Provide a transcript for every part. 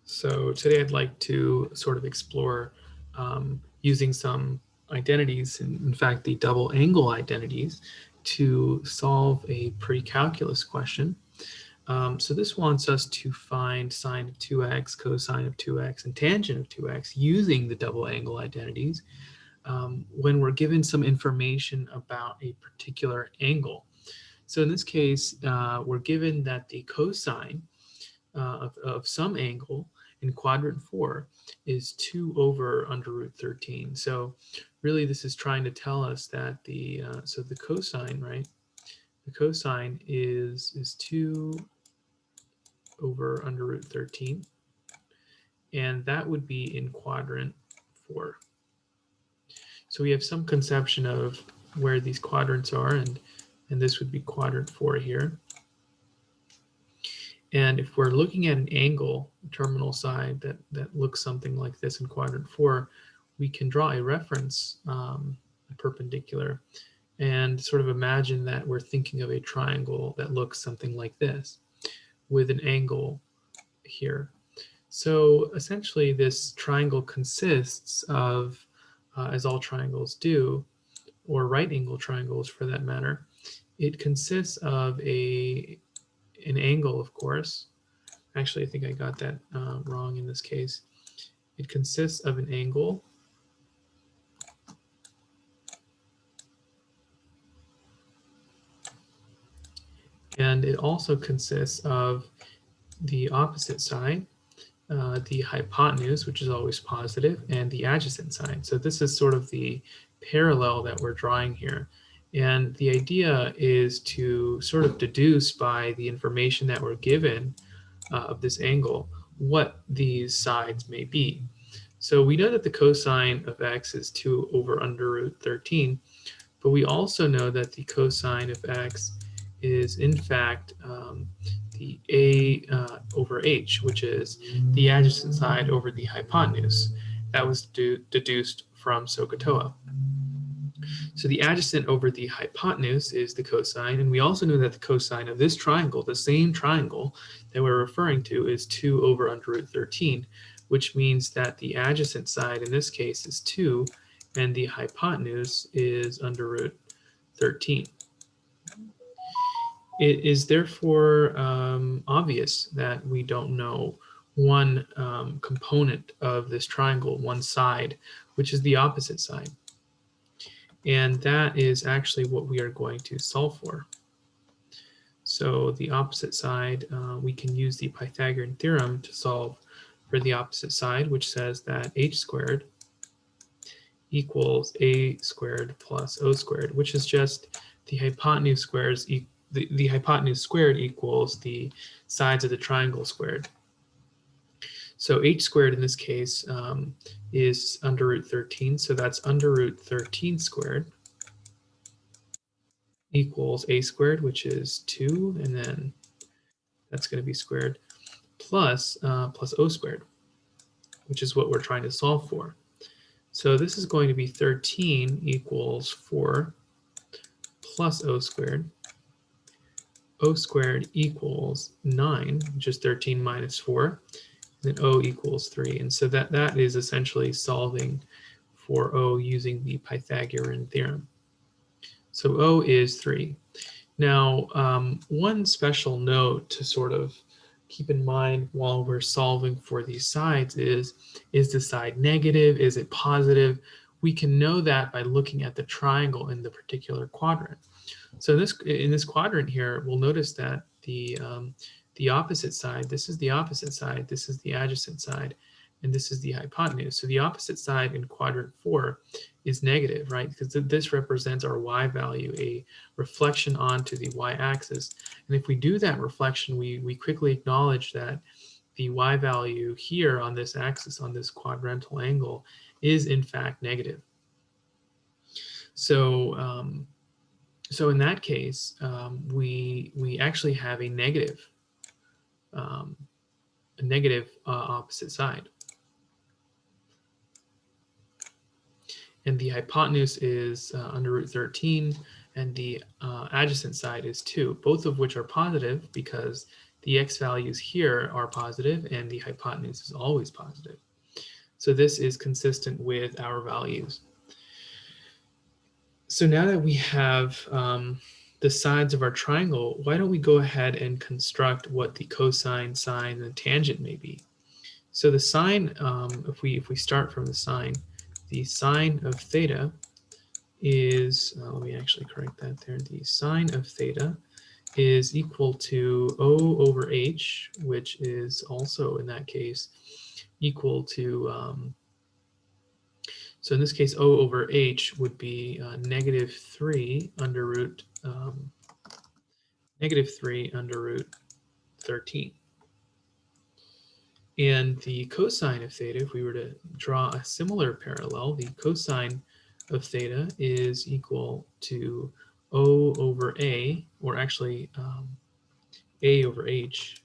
So today I'd like to sort of explore using some identities, in fact, the double angle identities, to solve a pre-calculus question. So this wants us to find sine of 2x, cosine of 2x, and tangent of 2x using the double angle identities when we're given some information about a particular angle. So in this case, we're given that the cosine of some angle in quadrant 4 is 2 over under root 13. So really this is trying to tell us that so the cosine, right? The cosine is 2 over under root 13, and that would be in quadrant 4. So we have some conception of where these quadrants are, and this would be quadrant 4 here. And if we're looking at an angle, terminal side, that looks something like this in quadrant 4, we can draw a reference a perpendicular and sort of imagine that we're thinking of a triangle that looks something like this with an angle here. So essentially this triangle consists of, as all triangles do, or right angle triangles for that matter, it consists of an angle, of course. Actually, I think I got that wrong in this case. It consists of an angle and it also consists of the opposite side, the hypotenuse, which is always positive, and the adjacent side. So this is sort of the parallel that we're drawing here. And the idea is to sort of deduce by the information that we're given of this angle what these sides may be. So we know that the cosine of x is 2 over under root 13, but we also know that the cosine of x is in fact the a over h, which is the adjacent side over the hypotenuse. That was deduced from SOHCAHTOA. So the adjacent over the hypotenuse is the cosine, and we also know that the cosine of this triangle, the same triangle that we're referring to, is 2 over under root 13, which means that the adjacent side in this case is 2, and the hypotenuse is under root 13. It is therefore obvious that we don't know one component of this triangle, one side, which is the opposite side. And that is actually what we are going to solve for. So the opposite side, we can use the Pythagorean theorem to solve for the opposite side, which says that h squared equals a squared plus o squared, which is just the hypotenuse squares. The hypotenuse squared equals the sides of the triangle squared. So h squared in this case is under root 13, so that's under root 13 squared equals a squared, which is 2, and then that's going to be squared, plus o squared, which is what we're trying to solve for. So this is going to be 13 equals 4 plus o squared. O squared equals 9, which is 13 minus 4. And then O equals 3. And so that is essentially solving for O using the Pythagorean theorem. So O is 3. Now, one special note to sort of keep in mind while we're solving for these sides is the side negative? Is it positive? We can know that by looking at the triangle in the particular quadrant. So in this quadrant here, we'll notice that the opposite side, this is the opposite side, this is the adjacent side, and this is the hypotenuse. So the opposite side in quadrant 4 is negative, right? Because this represents our y value, a reflection onto the y-axis. And if we do that reflection, we quickly acknowledge that the y value here on this axis, on this quadrantal angle, is in fact negative. So so in that case, we actually have a negative opposite side. And the hypotenuse is under root 13, and the adjacent side is 2, both of which are positive because the x values here are positive and the hypotenuse is always positive. So this is consistent with our values. So now that we have the sides of our triangle, why don't we go ahead and construct what the cosine, sine, and tangent may be. So the sine, if we start from the sine of theta is, let me actually correct that there, the sine of theta is equal to O over H, which is also in that case equal to, so in this case, O over H would be negative 3 under root 13. And the cosine of theta, if we were to draw a similar parallel, the cosine of theta is equal to O over A, or actually A over H.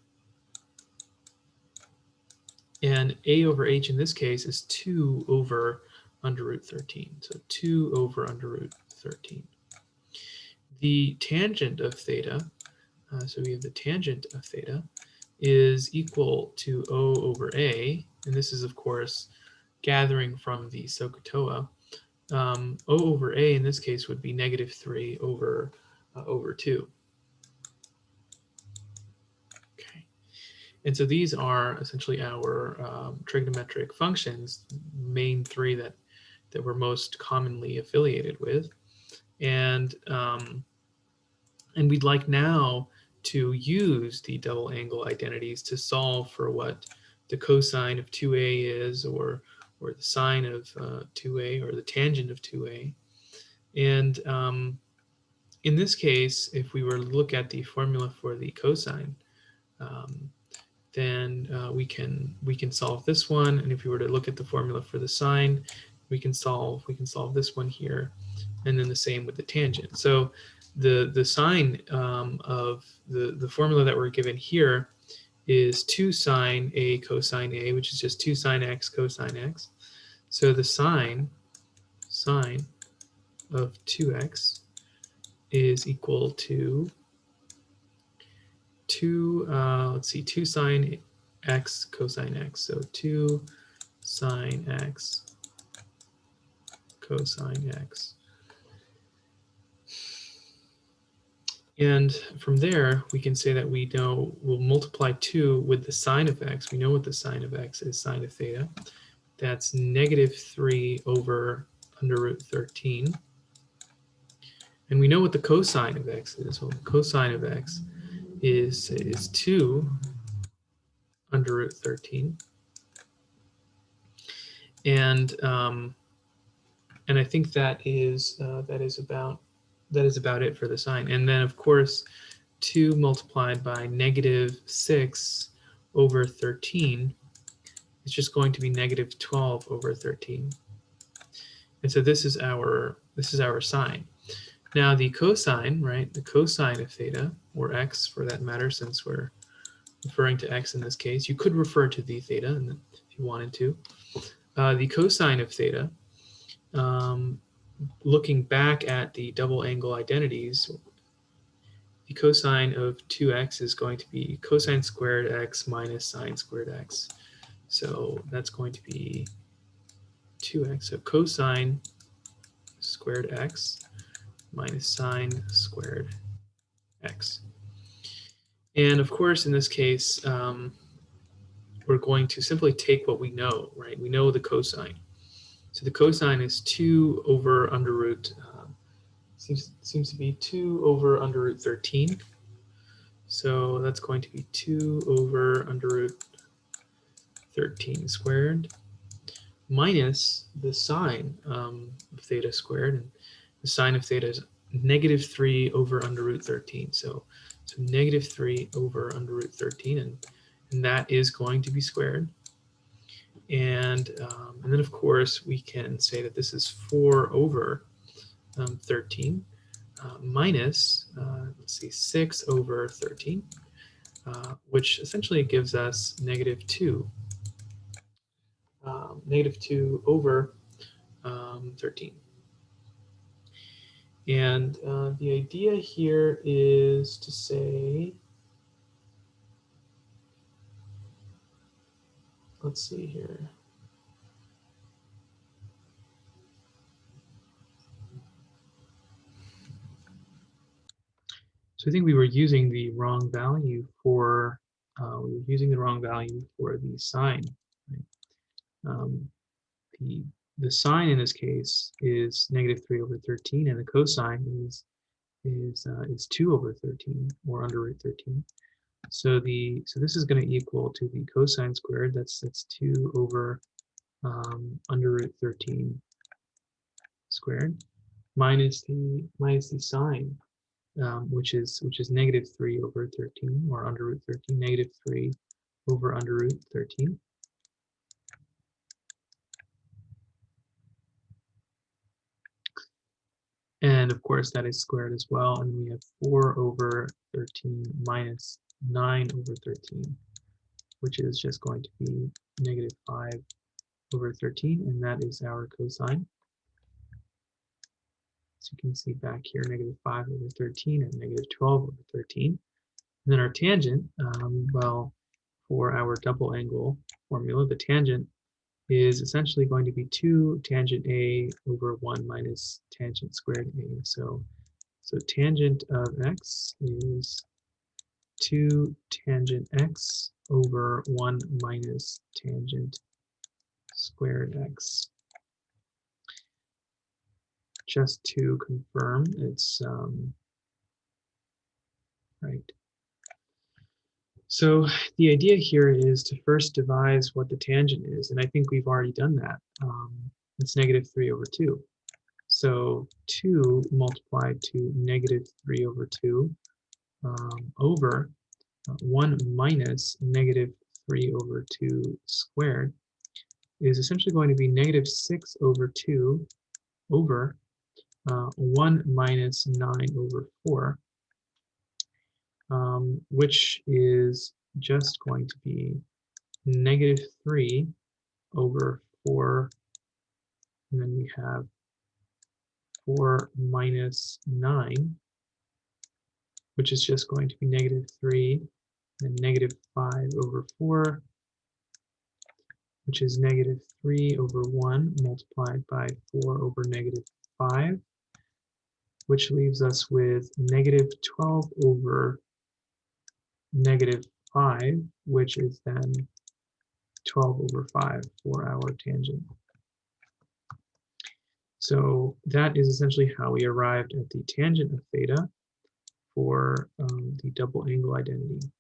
And A over H in this case is 2 over under root 13. So 2 over under root 13. The tangent of theta, so we have the tangent of theta, is equal to O over A. And this is, of course, gathering from the SOHCAHTOA. O over A in this case would be negative 3 over 2. Okay. And so these are essentially our trigonometric functions, main three that we're most commonly affiliated with. And we'd like now to use the double angle identities to solve for what the cosine of 2a is, or the sine of 2a, or the tangent of 2a. And in this case, if we were to look at the formula for the cosine, then we can solve this one. And if we were to look at the formula for the sine, we can solve this one here, and then the same with the tangent. So the sine of the formula that we're given here is 2 sine a cosine a, which is just 2 sine x cosine x. So the sine of 2x is equal to 2 sine x cosine x. So 2 sine x cosine x. And from there, we can say that we know we'll multiply 2 with the sine of x. We know what the sine of x is, sine of theta. That's negative 3 over under root 13. And we know what the cosine of x is. Well, the cosine of x is 2 under root 13. And I think that is about it for the sine. And then, of course, 2 multiplied by negative 6 over 13 is just going to be negative 12 over 13. And so this is our sine. Now the cosine, right? The cosine of theta, or x for that matter, since we're referring to x in this case, you could refer to the theta if you wanted to. The cosine of theta, looking back at the double angle identities, the cosine of 2x is going to be cosine squared x minus sine squared x. So that's going to be 2x. So cosine squared x minus sine squared x. And of course, in this case, we're going to simply take what we know, right? We know the cosine. So the cosine is 2 over under root, seems to be 2 over under root 13. So that's going to be 2 over under root 13 squared minus the sine of theta squared. And the sine of theta is negative 3 over under root 13. So negative 3 over under root 13, and that is going to be squared. And then, of course, we can say that this is 4 over 13 minus, let's see, 6 over 13, which essentially gives us negative 2. Negative 2 over 13. And the idea here is to say let's see here. So I think we were using the wrong value for the sine. Right? Um, the sine in this case is -3/13, and the cosine is 2/13, or under root 13. So this is going to equal to the cosine squared. That's 2 over under root 13 squared minus the sine, which is -3/13, or under root 13, -3 over under root 13. And of course that is squared as well, and we have 4/13 minus 9/13, which is just going to be -5/13, and that is our cosine. So you can see back here, -5/13 and -12/13. And then our tangent, well, for our double angle formula, the tangent is essentially going to be 2 tangent A over 1 minus tangent squared A. So tangent of x is 2 tangent x over 1 minus tangent squared x. Just to confirm, it's right. So the idea here is to first devise what the tangent is, and I think we've already done that. It's -3/2. So 2 multiplied to -3/2 over 1 minus -3/2 squared is essentially going to be -6/2 over 1 minus 9/4, which is just going to be -3/4, and then we have 4 minus 9, which is just going to be -3, and -5/4, which is -3/1 multiplied by 4/5, which leaves us with -12/5, which is then 12/5 for our tangent. So that is essentially how we arrived at the tangent of theta for the double angle identity.